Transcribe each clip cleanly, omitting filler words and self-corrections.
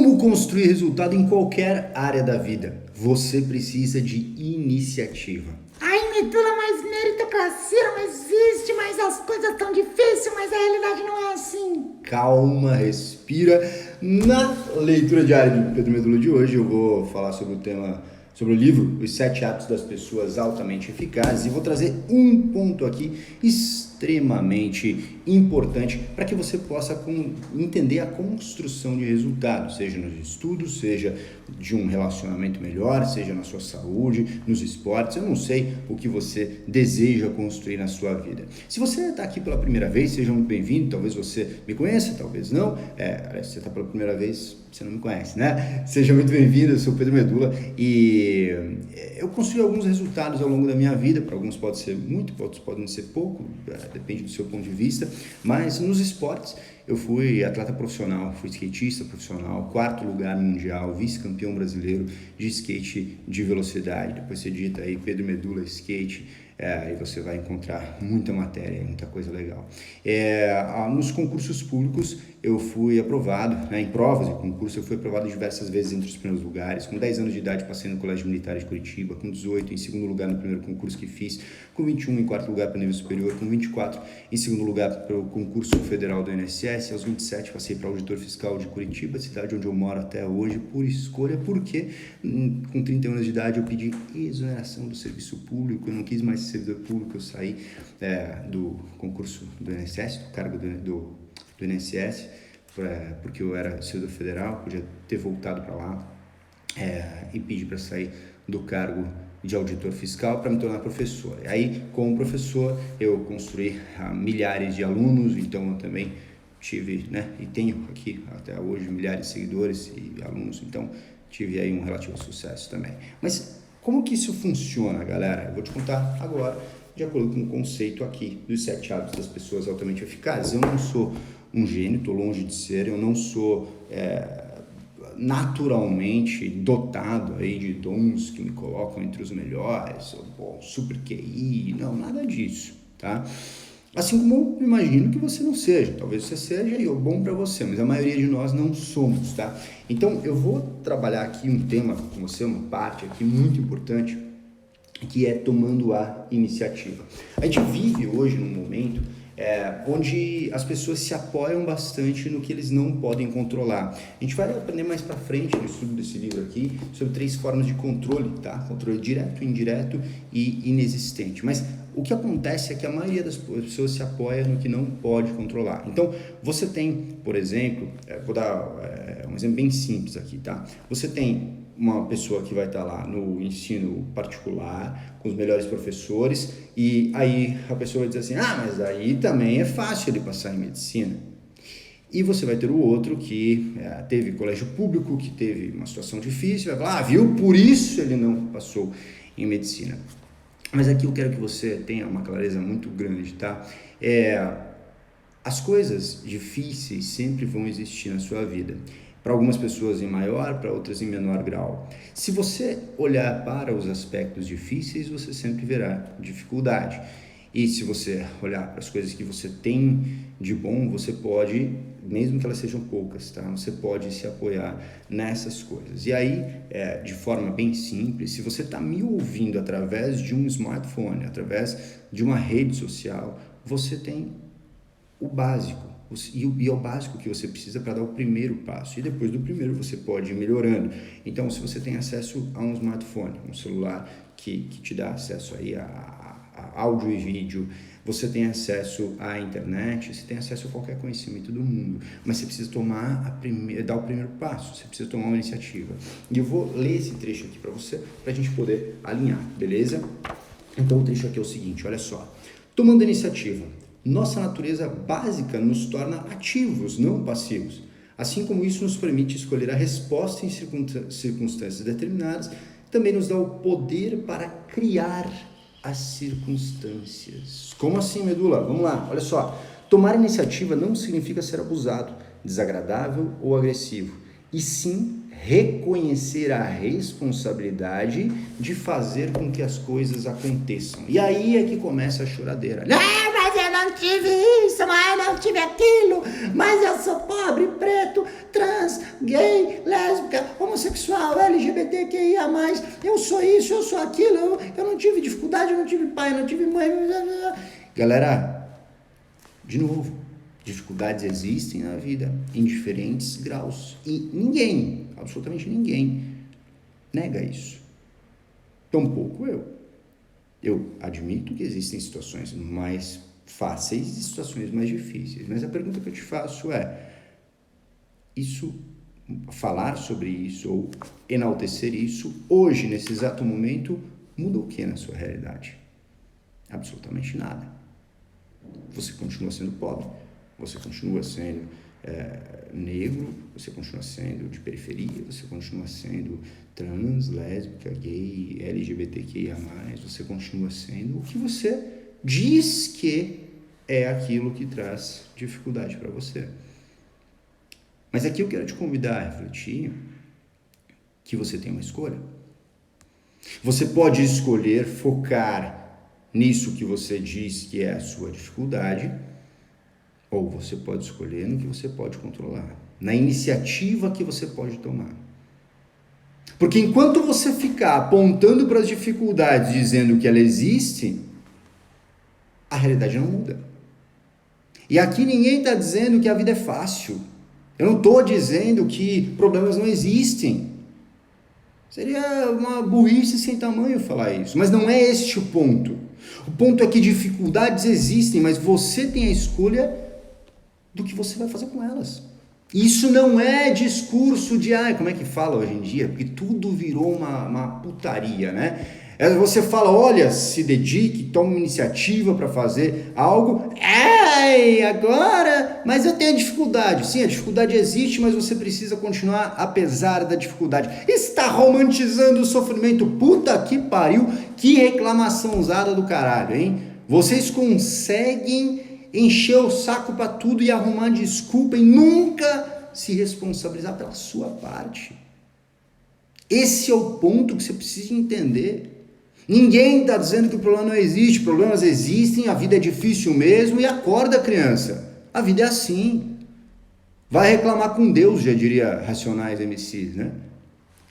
Como construir resultado em qualquer área da vida? Você precisa de iniciativa. Ai, Medula, mas meritocracia não existe, mas as coisas tão difíceis, mas a realidade não é assim. Calma, respira. Na leitura diária de Pedro Medula de hoje, eu vou falar sobre o livro Os 7 Hábitos das Pessoas Altamente Eficazes, e vou trazer um ponto aqui extremamente importante para que você possa entender a construção de resultados, seja nos estudos, seja de um relacionamento melhor, seja na sua saúde, nos esportes. Eu não sei o que você deseja construir na sua vida. Se você está aqui pela primeira vez, seja muito bem-vindo. Talvez você me conheça, talvez não. Se você está pela primeira vez, você não me conhece, né? Seja muito bem-vindo, eu sou o Pedro Medula e eu construí alguns resultados ao longo da minha vida. Para alguns pode ser muito, para outros podem ser pouco, depende do seu ponto de vista, mas nos esportes eu fui atleta profissional, fui skatista profissional, 4º lugar mundial, vice-campeão brasileiro de skate de velocidade. Depois você digita aí Pedro Medula skate, e você vai encontrar muita matéria, muita coisa legal. Nos concursos públicos eu fui aprovado, em provas e concursos eu fui aprovado diversas vezes entre os primeiros lugares. Com 10 anos de idade passei no Colégio Militar de Curitiba, com 18 em segundo lugar no primeiro concurso que fiz, com 21 em 4º lugar para o nível superior, com 24 em segundo lugar para o concurso federal do INSS, aos 27 passei para auditor fiscal de Curitiba, cidade onde eu moro até hoje, por escolha, porque com 31 anos de idade eu pedi exoneração do serviço público, eu não quis mais ser servidor público, eu saí do concurso do INSS, do cargo do INSS, porque eu era servidor federal, podia ter voltado para lá, e pedi para sair do cargo de auditor fiscal para me tornar professor. E aí, como professor, eu construí milhares de alunos, então eu também tive, e tenho aqui até hoje milhares de seguidores e alunos, então tive aí um relativo sucesso também. Mas como que isso funciona, galera? Eu vou te contar agora, de acordo com o conceito aqui dos 7 hábitos das pessoas altamente eficazes. Eu não sou um gênio, estou longe de ser, eu não sou naturalmente dotado aí de dons que me colocam entre os melhores, super QI, não, nada disso, tá? Assim como eu imagino que você não seja, talvez você seja e é bom para você, mas a maioria de nós não somos, tá? Então eu vou trabalhar aqui um tema com você, uma parte aqui muito importante, que é tomando a iniciativa. A gente vive hoje num momento onde as pessoas se apoiam bastante no que eles não podem controlar. A gente vai aprender mais para frente no estudo desse livro aqui sobre 3 formas de controle, tá? Controle direto, indireto e inexistente. Mas o que acontece é que a maioria das pessoas se apoia no que não pode controlar. Então, você tem, por exemplo, vou dar um exemplo bem simples aqui, tá? Você tem uma pessoa que vai estar lá no ensino particular, com os melhores professores, e aí a pessoa vai dizer assim, mas aí também é fácil ele passar em medicina. E você vai ter o outro que teve colégio público, que teve uma situação difícil, vai falar, viu, por isso ele não passou em medicina. Mas aqui eu quero que você tenha uma clareza muito grande, tá? As coisas difíceis sempre vão existir na sua vida. Para algumas pessoas em maior, para outras em menor grau. Se você olhar para os aspectos difíceis, você sempre verá dificuldade. E se você olhar para as coisas que você tem de bom, você pode, mesmo que elas sejam poucas, tá? Você pode se apoiar nessas coisas. E aí, de forma bem simples, se você está me ouvindo através de um smartphone, através de uma rede social, você tem o básico. E é o básico que você precisa para dar o primeiro passo. E depois do primeiro você pode ir melhorando. Então, se você tem acesso a um smartphone, um celular que te dá acesso aí a áudio e vídeo, você tem acesso à internet, você tem acesso a qualquer conhecimento do mundo. Mas você precisa dar o primeiro passo, você precisa tomar uma iniciativa. E eu vou ler esse trecho aqui para você, para a gente poder alinhar, beleza? Então, o trecho aqui é o seguinte, olha só. Tomando a iniciativa. Nossa natureza básica nos torna ativos, não passivos. Assim como isso nos permite escolher a resposta em circunstâncias determinadas, também nos dá o poder para criar as circunstâncias. Como assim, Medula? Vamos lá, olha só. Tomar iniciativa não significa ser abusado, desagradável ou agressivo, e sim reconhecer a responsabilidade de fazer com que as coisas aconteçam. E aí é que começa a choradeira. não tive isso, mas eu não tive aquilo, mas eu sou pobre, preto, trans, gay, lésbica, homossexual, LGBTQIA+, eu sou isso, eu sou aquilo, eu não tive dificuldade, eu não tive pai, eu não tive mãe. Galera, de novo, dificuldades existem na vida em diferentes graus e ninguém, absolutamente ninguém, nega isso. Tampouco eu. Eu admito que existem situações mais fáceis e situações mais difíceis, mas a pergunta que eu te faço é: falar sobre isso ou enaltecer isso, hoje, nesse exato momento, muda o que na sua realidade? Absolutamente nada. Você continua sendo pobre, você continua sendo negro, você continua sendo de periferia, você continua sendo trans, lésbica, gay, LGBTQIA+, você continua sendo o que você diz que é aquilo que traz dificuldade para você. Mas aqui eu quero te convidar a refletir que você tem uma escolha. Você pode escolher focar nisso que você diz que é a sua dificuldade, ou você pode escolher no que você pode controlar, na iniciativa que você pode tomar. Porque enquanto você ficar apontando para as dificuldades, dizendo que ela existe, a realidade não muda. E aqui ninguém está dizendo que a vida é fácil. Eu não estou dizendo que problemas não existem. Seria uma burrice sem tamanho falar isso. Mas não é este o ponto. O ponto é que dificuldades existem, mas você tem a escolha do que você vai fazer com elas. Isso não é discurso de, como é que fala hoje em dia? Porque tudo virou uma putaria, né? Você fala, olha, se dedique, tome uma iniciativa para fazer algo. Agora, mas eu tenho dificuldade. Sim, a dificuldade existe, mas você precisa continuar apesar da dificuldade. Está romantizando o sofrimento. Puta que pariu, que reclamação usada do caralho, hein? Vocês conseguem encher o saco para tudo e arrumar desculpa e nunca se responsabilizar pela sua parte. Esse é o ponto que você precisa entender. Ninguém está dizendo que o problema não existe, problemas existem, a vida é difícil mesmo, e acorda, criança, a vida é assim. Vai reclamar com Deus, já diria Racionais MCs, né?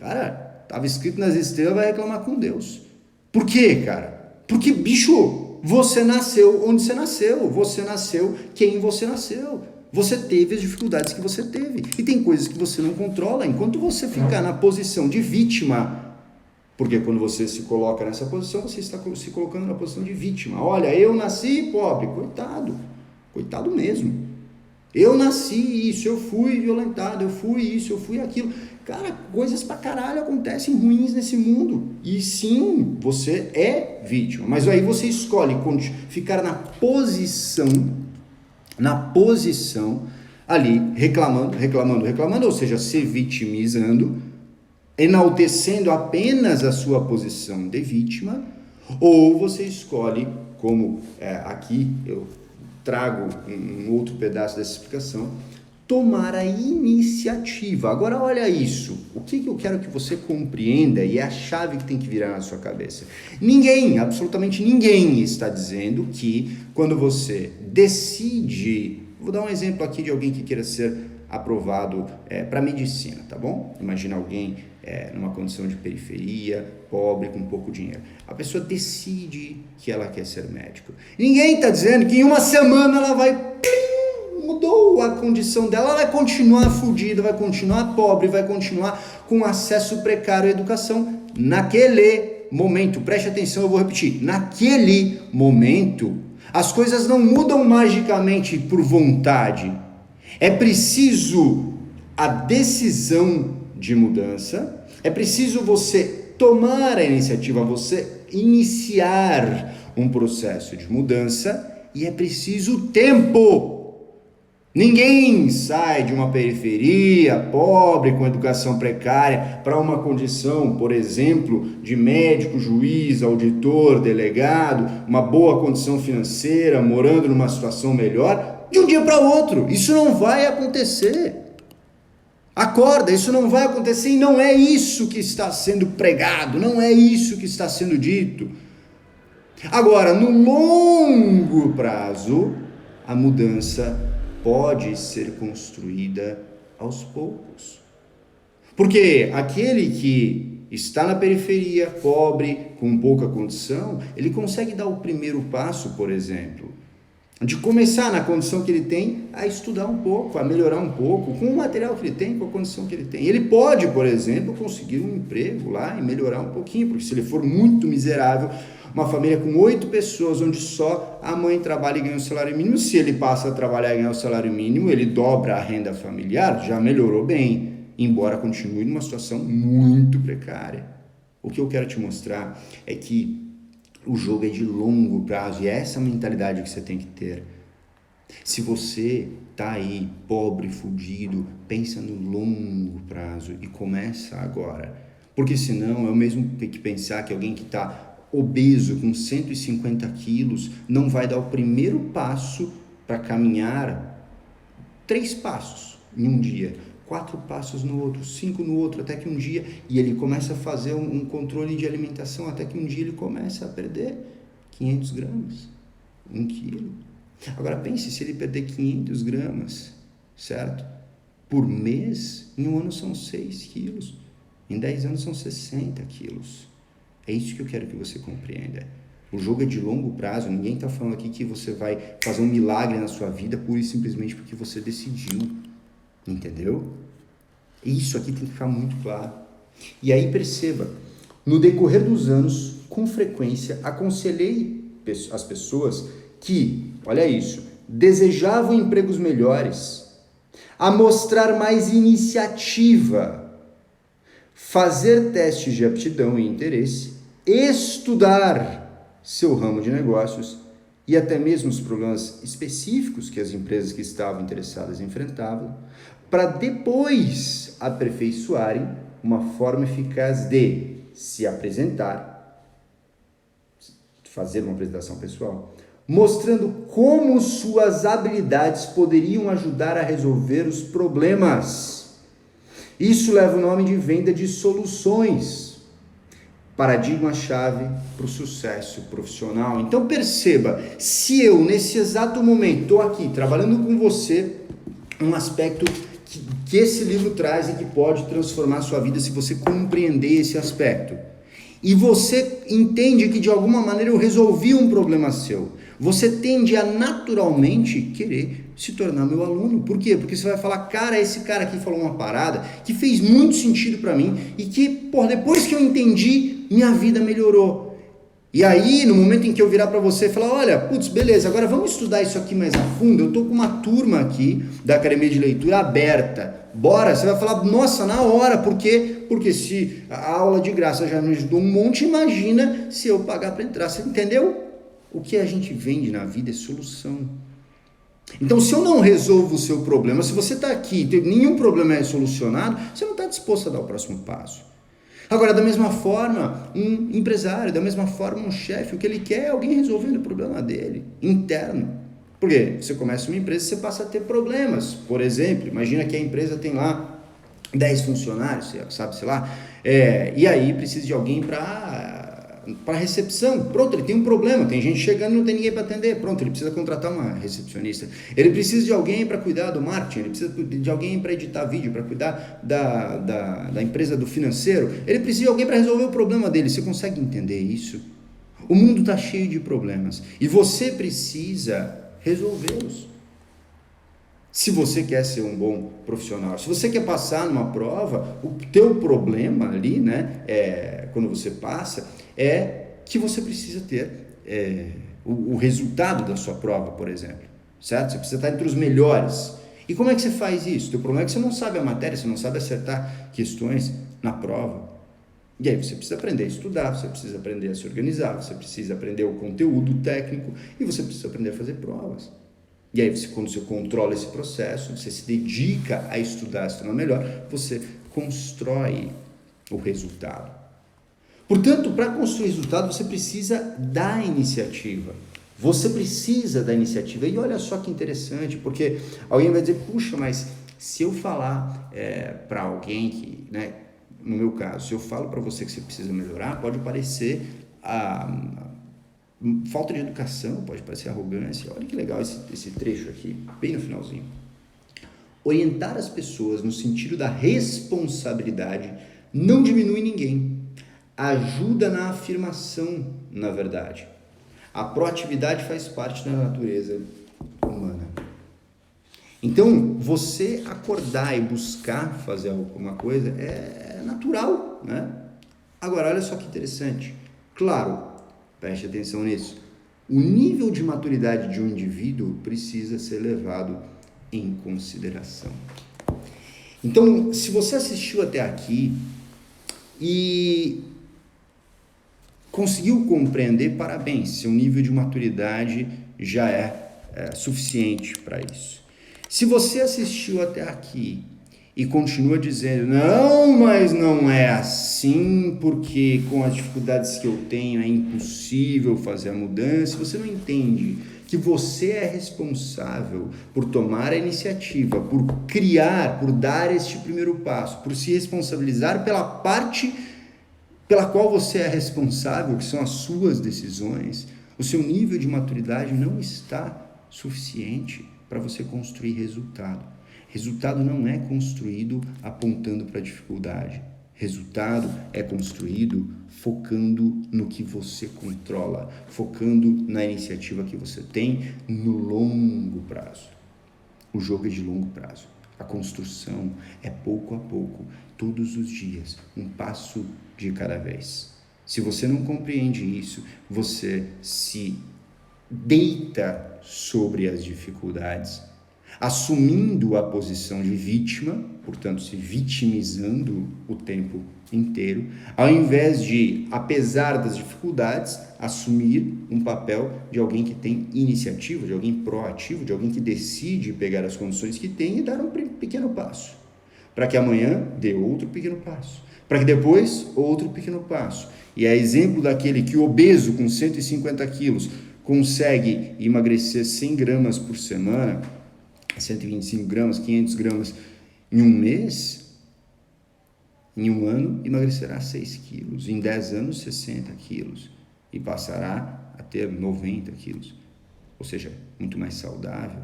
Cara, estava escrito nas estrelas, vai reclamar com Deus. Por quê, cara? Porque, bicho, você nasceu onde você nasceu quem você nasceu. Você teve as dificuldades que você teve. E tem coisas que você não controla. Enquanto você ficar na posição de vítima, porque quando você se coloca nessa posição, você está se colocando na posição de vítima. Olha, eu nasci pobre. Coitado mesmo. Eu nasci isso, eu fui violentado, eu fui isso, eu fui aquilo. Cara, coisas pra caralho acontecem ruins nesse mundo. E sim, você é vítima. Mas aí você escolhe ficar na posição ali, reclamando, ou seja, se vitimizando, enaltecendo apenas a sua posição de vítima, ou você escolhe, como aqui eu trago um outro pedaço dessa explicação, tomar a iniciativa. Agora olha isso, o que eu quero que você compreenda, e é a chave que tem que virar na sua cabeça. Ninguém, absolutamente ninguém está dizendo que quando você decide, vou dar um exemplo aqui de alguém que queira ser aprovado para medicina, tá bom? Imagina alguém numa condição de periferia, pobre, com pouco dinheiro. A pessoa decide que ela quer ser médico. Ninguém está dizendo que em uma semana ela vai... mudou a condição dela, ela vai continuar fodida, vai continuar pobre, vai continuar com acesso precário à educação. Naquele momento, preste atenção, eu vou repetir, naquele momento, as coisas não mudam magicamente por vontade. É preciso a decisão de mudança, é preciso você tomar a iniciativa, você iniciar um processo de mudança, e é preciso tempo. Ninguém sai de uma periferia, pobre, com educação precária, para uma condição, por exemplo, de médico, juiz, auditor, delegado, uma boa condição financeira, morando numa situação melhor, de um dia para o outro. Isso não vai acontecer. Acorda, isso não vai acontecer, e não é isso que está sendo pregado, não é isso que está sendo dito. Agora, no longo prazo, a mudança pode ser construída aos poucos. Porque aquele que está na periferia, pobre, com pouca condição, ele consegue dar o primeiro passo, por exemplo, de começar na condição que ele tem a estudar um pouco, a melhorar um pouco, com o material que ele tem, com a condição que ele tem. Ele pode, por exemplo, conseguir um emprego lá e melhorar um pouquinho, porque se ele for muito miserável, uma família com 8 pessoas, onde só a mãe trabalha e ganha o salário mínimo, se ele passa a trabalhar e ganhar o salário mínimo, ele dobra a renda familiar, já melhorou bem, embora continue numa situação muito precária. O que eu quero te mostrar é que o jogo é de longo prazo e é essa mentalidade que você tem que ter. Se você tá aí pobre, fudido, pensa no longo prazo e começa agora. Porque senão é o mesmo que pensar que alguém que está obeso com 150 quilos não vai dar o primeiro passo para caminhar 3 passos em um dia, 4 passos no outro, 5 no outro, até que um dia, e ele começa a fazer um controle de alimentação, até que um dia ele começa a perder 500 gramas, 1 quilo. Agora pense, se ele perder 500 gramas, certo? Por mês, em um ano são 6 quilos, em 10 anos são 60 quilos. É isso que eu quero que você compreenda. O jogo é de longo prazo, ninguém está falando aqui que você vai fazer um milagre na sua vida pura e simplesmente porque você decidiu, entendeu? Isso aqui tem que ficar muito claro. E aí perceba, no decorrer dos anos, com frequência, aconselhei as pessoas que, olha isso, desejavam empregos melhores, a mostrar mais iniciativa, fazer testes de aptidão e interesse, estudar seu ramo de negócios e até mesmo os problemas específicos que as empresas que estavam interessadas enfrentavam, para depois aperfeiçoarem uma forma eficaz de se apresentar, fazer uma apresentação pessoal, mostrando como suas habilidades poderiam ajudar a resolver os problemas. Isso leva o nome de venda de soluções, paradigma-chave para o sucesso profissional. Então perceba, se eu nesse exato momento estou aqui trabalhando com você, um aspecto que esse livro traz e que pode transformar a sua vida se você compreender esse aspecto. E você entende que de alguma maneira eu resolvi um problema seu. Você tende a naturalmente querer se tornar meu aluno. Por quê? Porque você vai falar, cara, esse cara aqui falou uma parada que fez muito sentido para mim e que, depois que eu entendi, minha vida melhorou. E aí, no momento em que eu virar para você e falar, olha, putz, beleza, agora vamos estudar isso aqui mais a fundo, eu tô com uma turma aqui da Academia de Leitura aberta, bora, você vai falar, nossa, na hora, por quê? Porque se a aula de graça já me ajudou um monte, imagina se eu pagar para entrar, você entendeu? O que a gente vende na vida é solução. Então, se eu não resolvo o seu problema, se você está aqui e nenhum problema é solucionado, você não está disposto a dar o próximo passo. Agora, da mesma forma, um empresário, da mesma forma, um chefe, o que ele quer é alguém resolvendo o problema dele, interno. Porque você começa uma empresa e você passa a ter problemas. Por exemplo, imagina que a empresa tem lá 10 funcionários, sabe, sei lá, e aí precisa de alguém para recepção. Pronto, ele tem um problema, tem gente chegando e não tem ninguém para atender. Pronto, ele precisa contratar uma recepcionista. Ele precisa de alguém para cuidar do marketing, ele precisa de alguém para editar vídeo, para cuidar da empresa do financeiro. Ele precisa de alguém para resolver o problema dele. Você consegue entender isso? O mundo está cheio de problemas e você precisa resolvê-los. Se você quer ser um bom profissional, se você quer passar numa prova, o teu problema ali, né, quando você passa, é que você precisa ter o resultado da sua prova, por exemplo, certo? Você precisa estar entre os melhores. E como é que você faz isso? O teu problema é que você não sabe a matéria, você não sabe acertar questões na prova. E aí você precisa aprender a estudar, você precisa aprender a se organizar, você precisa aprender o conteúdo técnico e você precisa aprender a fazer provas. E aí, quando você controla esse processo, você se dedica a estudar, se tornar melhor, você constrói o resultado. Portanto, para construir resultado, você precisa da iniciativa. Você precisa da iniciativa. E olha só que interessante, porque alguém vai dizer, puxa, mas se eu falar para alguém que, né, no meu caso, se eu falo para você que você precisa melhorar, pode parecer falta de educação, pode parecer arrogância. Olha que legal esse trecho aqui, bem no finalzinho. Orientar as pessoas no sentido da responsabilidade não diminui ninguém, ajuda na afirmação, na verdade. A proatividade faz parte da natureza humana. Então, você acordar e buscar fazer alguma coisa é natural, né? Agora, olha só que interessante. Claro, preste atenção nisso. O nível de maturidade de um indivíduo precisa ser levado em consideração. Então, se você assistiu até aqui e conseguiu compreender, parabéns, seu nível de maturidade já é suficiente para isso. Se você assistiu até aqui e continua dizendo, não, mas não é assim, porque com as dificuldades que eu tenho é impossível fazer a mudança, você não entende que você é responsável por tomar a iniciativa, por criar, por dar este primeiro passo, por se responsabilizar pela parte pela qual você é responsável, que são as suas decisões, o seu nível de maturidade não está suficiente para você construir resultado. Resultado não é construído apontando para a dificuldade. Resultado é construído focando no que você controla, focando na iniciativa que você tem no longo prazo. O jogo é de longo prazo. A construção é pouco a pouco, todos os dias, um passo de cada vez. Se você não compreende isso, você se deita sobre as dificuldades, assumindo a posição de vítima, portanto, se vitimizando o tempo inteiro, ao invés de, apesar das dificuldades, assumir um papel de alguém que tem iniciativa, de alguém proativo, de alguém que decide pegar as condições que tem e dar um pequeno passo, para que amanhã dê outro pequeno passo, para que depois outro pequeno passo. E é exemplo daquele que obeso com 150 quilos consegue emagrecer 100 gramas por semana, 125 gramas, 500 gramas em um mês, em um ano emagrecerá 6 quilos, em 10 anos 60 quilos e passará a ter 90 quilos, ou seja, muito mais saudável,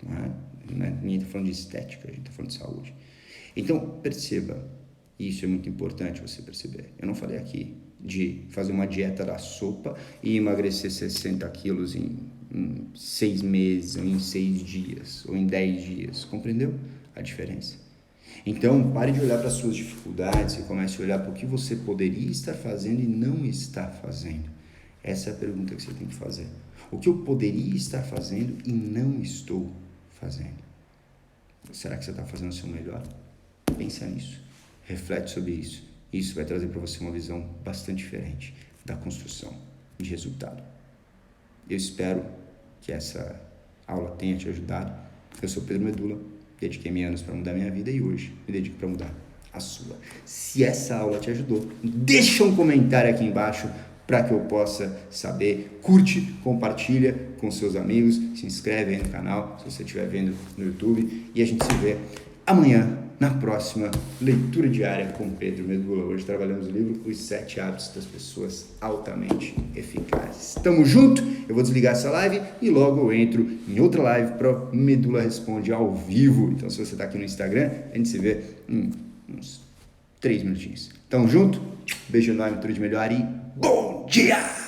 não é? Ninguém está falando de estética, a gente está falando de saúde. Então, perceba, isso é muito importante você perceber. Eu não falei aqui de fazer uma dieta da sopa e emagrecer 60 quilos em 6 meses, ou em 6 dias, ou em 10 dias. Compreendeu a diferença? Então, pare de olhar para as suas dificuldades e comece a olhar para o que você poderia estar fazendo e não está fazendo. Essa é a pergunta que você tem que fazer. O que eu poderia estar fazendo e não estou fazendo? Será que você está fazendo o seu melhor? Pensa nisso. Reflete sobre isso. Isso vai trazer para você uma visão bastante diferente da construção de resultado. Eu espero que essa aula tenha te ajudado. Eu sou Pedro Medula, dediquei anos para mudar minha vida e hoje me dedico para mudar a sua. Se essa aula te ajudou, deixa um comentário aqui embaixo para que eu possa saber. Curte, compartilha com seus amigos, se inscreve aí no canal, se você estiver vendo no YouTube, e a gente se vê amanhã na próxima leitura diária com Pedro Medula. Hoje trabalhamos o livro Os 7 Hábitos das Pessoas Altamente Eficazes. Tamo junto, eu vou desligar essa live e logo eu entro em outra live para Medula Responde ao vivo. Então, se você está aqui no Instagram, a gente se vê em uns 3 minutinhos. Tamo junto, beijo enorme, tudo de melhor e bom dia!